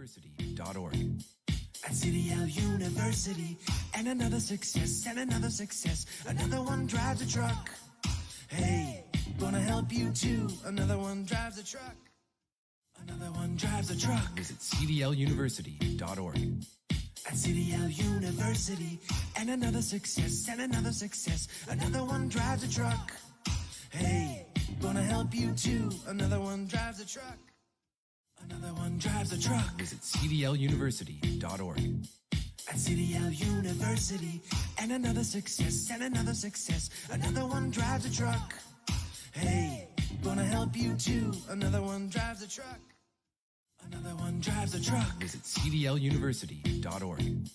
CDLUniversity.org. At CDL University, and another success, another one drives a truck. Hey, gonna help you too, another one drives a truck. Another one drives a truck. Visit CDLUniversity.org. At CDL University, and another success, another one drives a truck. Hey, gonna help you too, another one drives a truck. Another one drives a truck. Visit CDLUniversity.org. At CDL University, and another success, another one drives a truck. Hey, gonna help you too, another one drives a truck. Another one drives a truck. Visit CDLUniversity.org.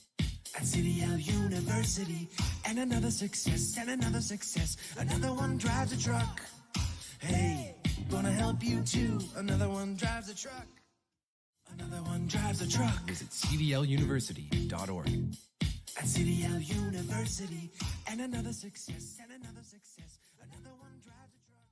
At CDL University, and another success, another one drives a truck. Hey, gonna help you too, another one drives a truck. Another one drives a truck. Visit CDLUniversity.org. At CDL University, and another success, another one drives a truck.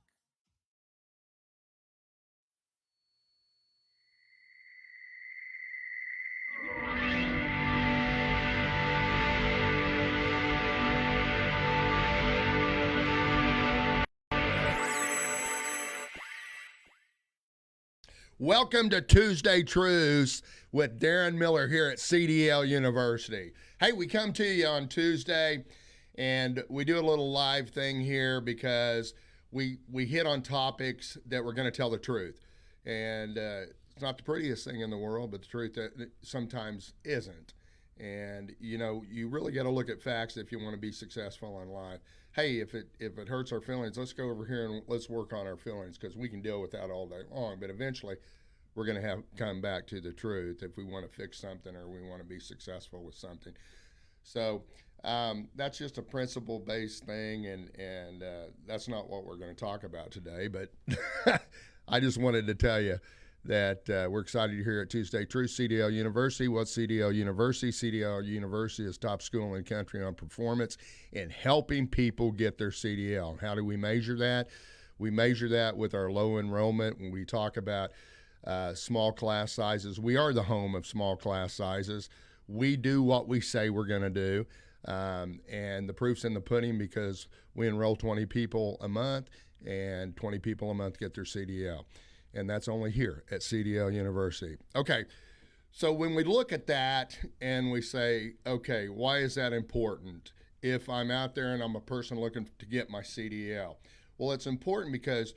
Welcome to Tuesday Truths with Darin Miller here at CDL University. Hey, we come to you on Tuesday and we do a little live thing here because we hit on topics that we're going to tell the truth. And it's not the prettiest thing in the world, but the truth that sometimes isn't. And, you know, you really got to look at facts if you want to be successful in life. Hey, if it hurts our feelings, let's go over here and let's work on our feelings because we can deal with that all day long. But eventually, we're going to come back to the truth if we want to fix something or we want to be successful with something. So that's just a principle-based thing, and that's not what we're going to talk about today. But I just wanted to tell you that we're excited you're here at Tuesday Truth, CDL University. What's CDL University? CDL University is top school in the country on performance and helping people get their CDL. How do we measure that? We measure that with our low enrollment. When we talk about small class sizes, we are the home of small class sizes. We do what we say we're going to do. And the proof's in the pudding because we enroll 20 people a month, and 20 people a month get their CDL. And that's only here at CDL University. Okay, so when we look at that and we say, okay, why is that important if I'm out there and I'm a person looking to get my CDL? Well, it's important because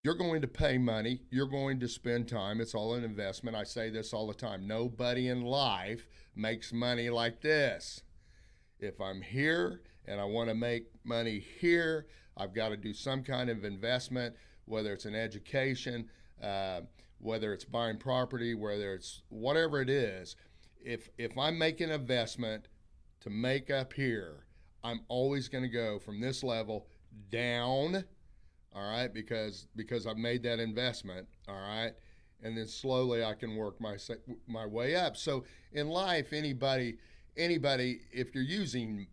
you're going to pay money. You're going to spend time. It's all an investment. I say this all the time. Nobody in life makes money like this. If I'm here and I want to make money here, I've got to do some kind of investment, whether it's an education, whether it's buying property, whether it's whatever it is. If I'm making an investment to make up here, I'm always going to go from this level down, all right, because I've made that investment, all right, and then slowly I can work my way up. So in life, anybody, if you're using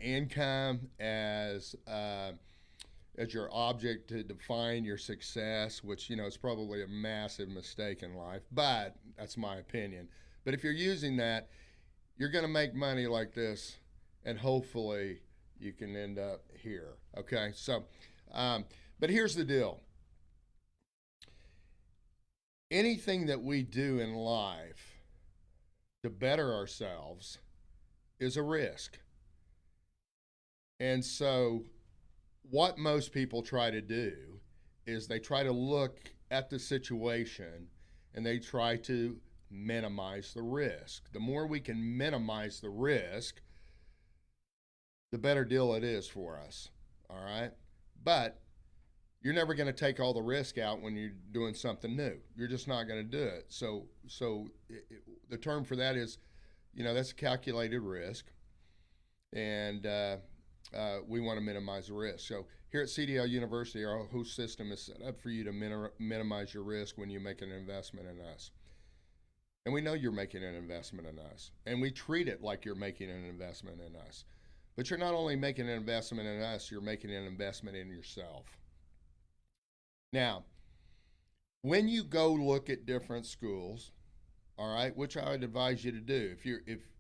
income as your object to define your success, which, you know, is probably a massive mistake in life, but that's my opinion. But if you're using that, you're going to make money like this, and hopefully you can end up here, okay? So, but here's the deal. Anything that we do in life to better ourselves is a risk. And so what most people try to do is they try to look at the situation and they try to minimize the risk. The more we can minimize the risk, the better deal it is for us, all right? But you're never going to take all the risk out when you're doing something new. You're just not going to do it. So the term for that is, you know, that's a calculated risk, and we want to minimize the risk. So here at CDL University, our whole system is set up for you to minimize your risk when you make an investment in us. And we know you're making an investment in us, and we treat it like you're making an investment in us. But you're not only making an investment in us, you're making an investment in yourself. Now, when you go look at different schools, all right, which I would advise you to do.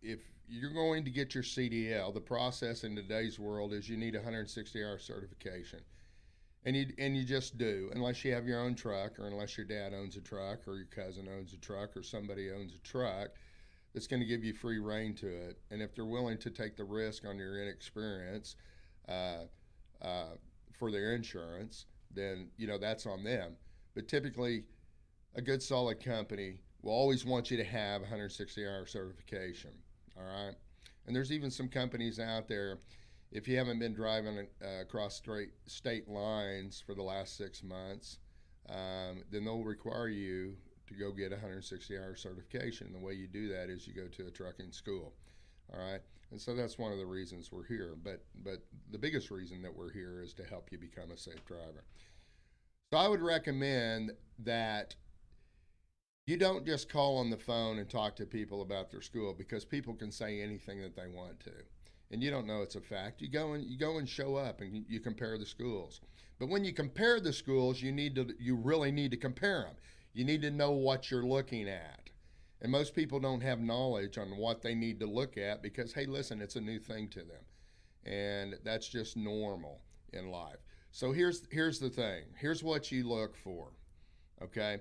If you're going to get your CDL, the process in today's world is you need a 160-hour certification. And you just do, unless you have your own truck, or unless your dad owns a truck, or your cousin owns a truck, or somebody owns a truck that's going to give you free reign to it. And if they're willing to take the risk on your inexperience uh, uh, for their insurance, then that's on them. But typically, a good solid company will always want you to have 160-hour certification. All right, and there's even some companies out there. If you haven't been driving across state lines for the last 6 months, then they'll require you to go get a 160-hour certification. And the way you do that is you go to a trucking school. All right, and so that's one of the reasons we're here. But the biggest reason that we're here is to help you become a safe driver. So I would recommend that you don't just call on the phone and talk to people about their school, because people can say anything that they want to, and you don't know it's a fact. You go and show up and you compare the schools. But when you compare the schools, you really need to compare them. You need to know what you're looking at. And most people don't have knowledge on what they need to look at because, hey, listen, it's a new thing to them. And that's just normal in life. So here's the thing. Here's what you look for, okay?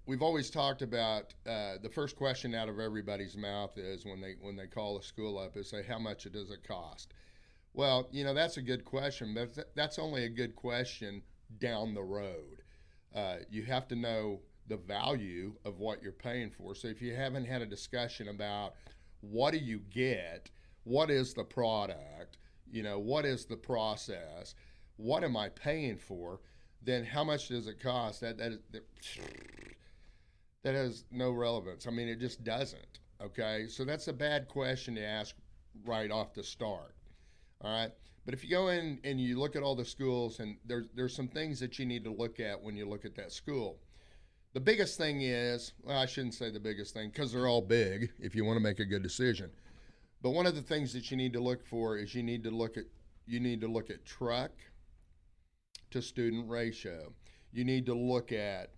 We've always talked about the first question out of everybody's mouth is when they call a school up is say, how much does it cost? Well, that's a good question, but that's only a good question down the road. You have to know the value of what you're paying for. So if you haven't had a discussion about what do you get, what is the product, what is the process, what am I paying for, then how much does it cost? That has no relevance. I mean, it just doesn't. Okay, so that's a bad question to ask right off the start. All right, but if you go in and you look at all the schools, and there's some things that you need to look at when you look at that school. The biggest thing is, well, I shouldn't say the biggest thing because they're all big if you want to make a good decision. But one of the things that you need to look for is you need to look at truck to student ratio. You need to look at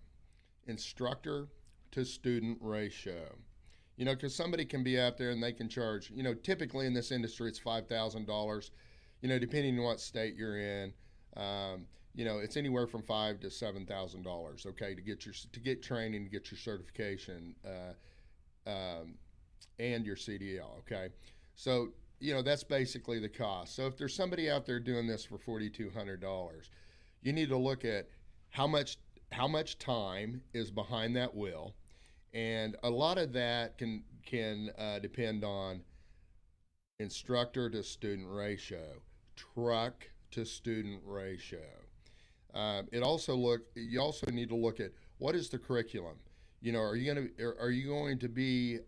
instructor to student ratio. Because somebody can be out there and they can charge, typically in this industry it's $5,000, depending on what state you're in. It's anywhere from $5,000 to $7,000, okay, to get training, to get your certification, and your CDL, okay? So, that's basically the cost. So if there's somebody out there doing this for $4,200, you need to look at how much time is behind that wheel, and a lot of that can depend on instructor to student ratio, truck to student ratio. You also need to look at what is the curriculum. Are you going to be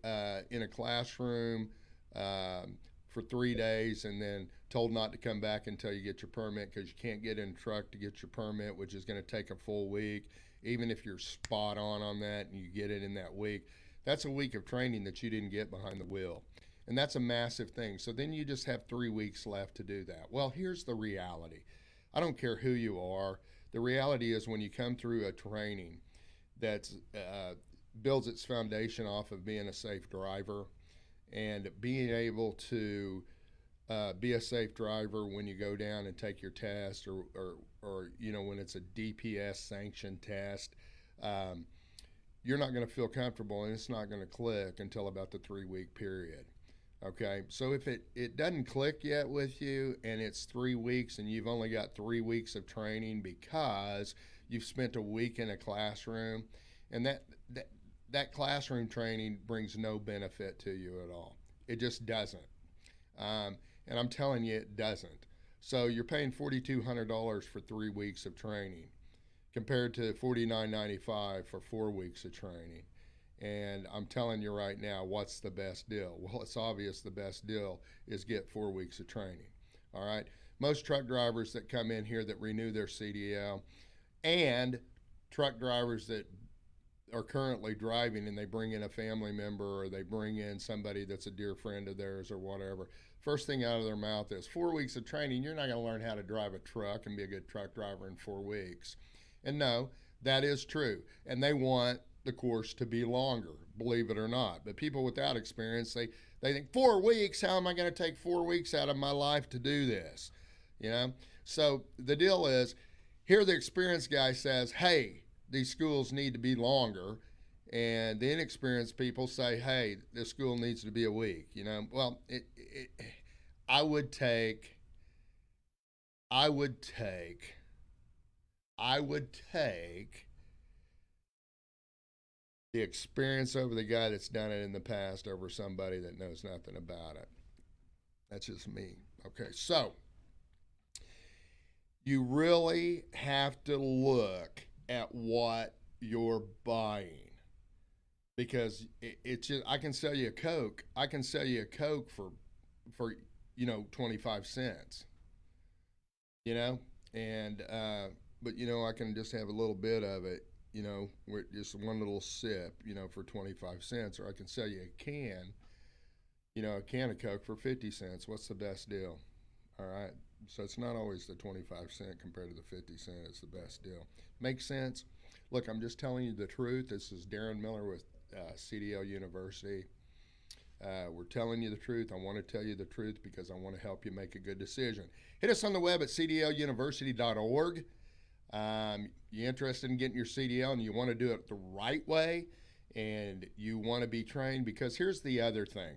in a classroom for 3 days and then told not to come back until you get your permit because you can't get in a truck to get your permit, which is going to take a full week? Even if you're spot on that and you get it in that week, that's a week of training that you didn't get behind the wheel. And that's a massive thing. So then you just have 3 weeks left to do that. Well, here's the reality. I don't care who you are. The reality is when you come through a training that builds its foundation off of being a safe driver and being able to be a safe driver when you go down and take your test, or when it's a DPS sanctioned test, you're not going to feel comfortable and it's not going to click until about the 3-week period. Okay, so if it doesn't click yet with you and it's 3 weeks and you've only got 3 weeks of training because you've spent a week in a classroom, and that classroom training brings no benefit to you at all. It just doesn't. And I'm telling you, it doesn't. So you're paying $4,200 for 3 weeks of training compared to $49.95 for 4 weeks of training. And I'm telling you right now, what's the best deal? Well, it's obvious the best deal is get 4 weeks of training. All right. Most truck drivers that come in here that renew their CDL, and truck drivers that are currently driving and they bring in a family member or they bring in somebody that's a dear friend of theirs or whatever, first thing out of their mouth is 4 weeks of training. You're not going to learn how to drive a truck and be a good truck driver in 4 weeks. And no, that is true. And they want the course to be longer, believe it or not. But people without experience, they think 4 weeks, how am I going to take 4 weeks out of my life to do this? You know? So the deal is, here the experienced guy says, hey, these schools need to be longer. And the inexperienced people say, hey, this school needs to be a week. You know, well, I would take the experience over the guy that's done it in the past over somebody that knows nothing about it. That's just me. Okay, so you really have to look at what you're buying, because it's just, I can sell you a Coke. I can sell you a Coke for 25 cents. You know, and but I can just have a little bit of it. With just one little sip. For 25 cents, or I can sell you a can. A can of Coke for 50 cents. What's the best deal? All right. So it's not always the 25 cent compared to the 50 cent. It's the best deal. Makes sense? Look, I'm just telling you the truth. This is Darin Miller with CDL University. We're telling you the truth. I want to tell you the truth because I want to help you make a good decision. Hit us on the web at cdluniversity.org. You're interested in getting your CDL and you want to do it the right way and you want to be trained, because here's the other thing.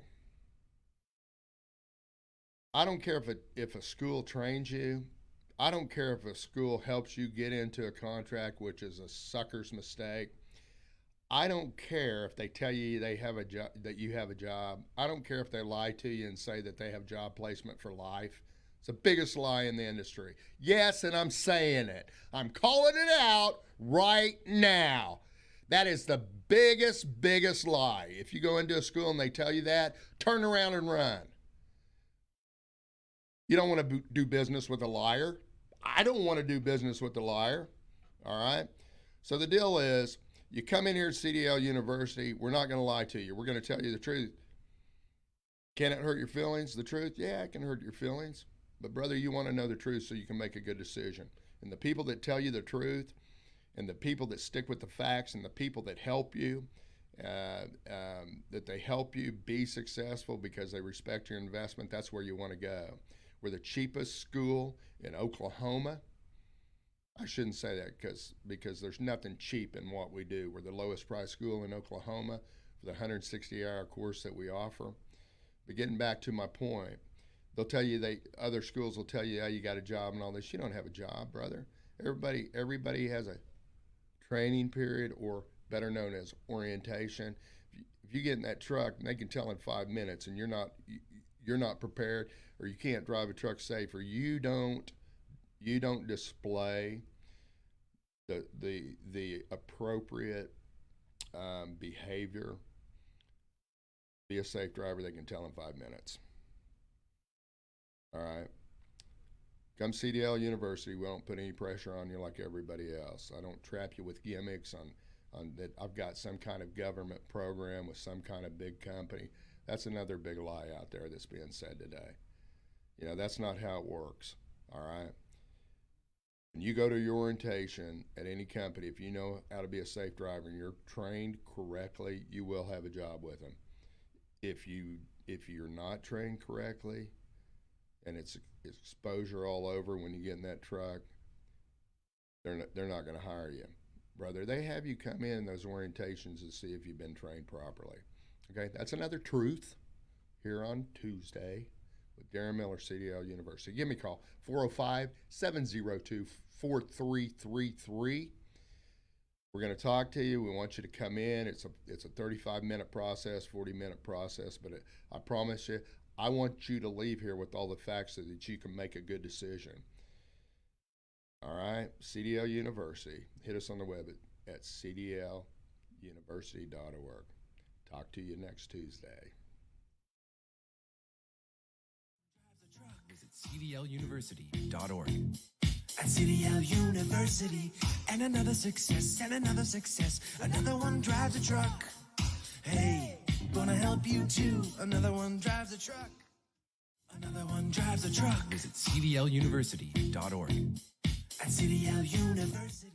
I don't care if a school trains you. I don't care if a school helps you get into a contract, which is a sucker's mistake. I don't care if they tell you they have a job, that you have a job. I don't care if they lie to you and say that they have job placement for life. It's the biggest lie in the industry. Yes, and I'm saying it. I'm calling it out right now. That is the biggest lie. If you go into a school and they tell you that, turn around and run. You don't want to do business with a liar. I don't want to do business with a liar. All right? So the deal is, you come in here at CDL University, we're not going to lie to you. We're going to tell you the truth. Can it hurt your feelings, the truth? Yeah, it can hurt your feelings. But brother, you want to know the truth so you can make a good decision. And the people that tell you the truth, and the people that stick with the facts, and the people that help you, that they help you be successful because they respect your investment, that's where you want to go. We're the cheapest school in Oklahoma. I shouldn't say that because there's nothing cheap in what we do. We're the lowest price school in Oklahoma for the 160-hour course that we offer. But getting back to my point, they'll tell you, other schools will tell you, oh, you got a job and all this. You don't have a job, brother. Everybody has a training period, or better known as orientation. If you get in that truck and they can tell in 5 minutes and you're not prepared, or you can't drive a truck safe, or you don't display the appropriate behavior, be a safe driver, they can tell in 5 minutes. All right. Come CDL University. We don't put any pressure on you like everybody else. I don't trap you with gimmicks on that I've got some kind of government program with some kind of big company. That's another big lie out there that's being said today. That's not how it works. All right. When you go to your orientation at any company, if you know how to be a safe driver and you're trained correctly, you will have a job with them. If you're not trained correctly, and it's exposure all over when you get in that truck, they're not going to hire you, brother. They have you come in those orientations to see if you've been trained properly. Okay, that's another truth here on Tuesday with Darin Miller, CDL University. Give me a call, 405-702-4333. We're going to talk to you. We want you to come in. It's a 35-minute process, 40-minute process, but I promise you, I want you to leave here with all the facts so that you can make a good decision. All right, CDL University. Hit us on the web at cdluniversity.org. Talk to you next Tuesday. Visit cdluniversity.org. At CDL University, and another success, another one drives a truck. Hey, gonna help you too. Another one drives a truck. Another one drives a truck. Visit cdluniversity.org. At CDL University.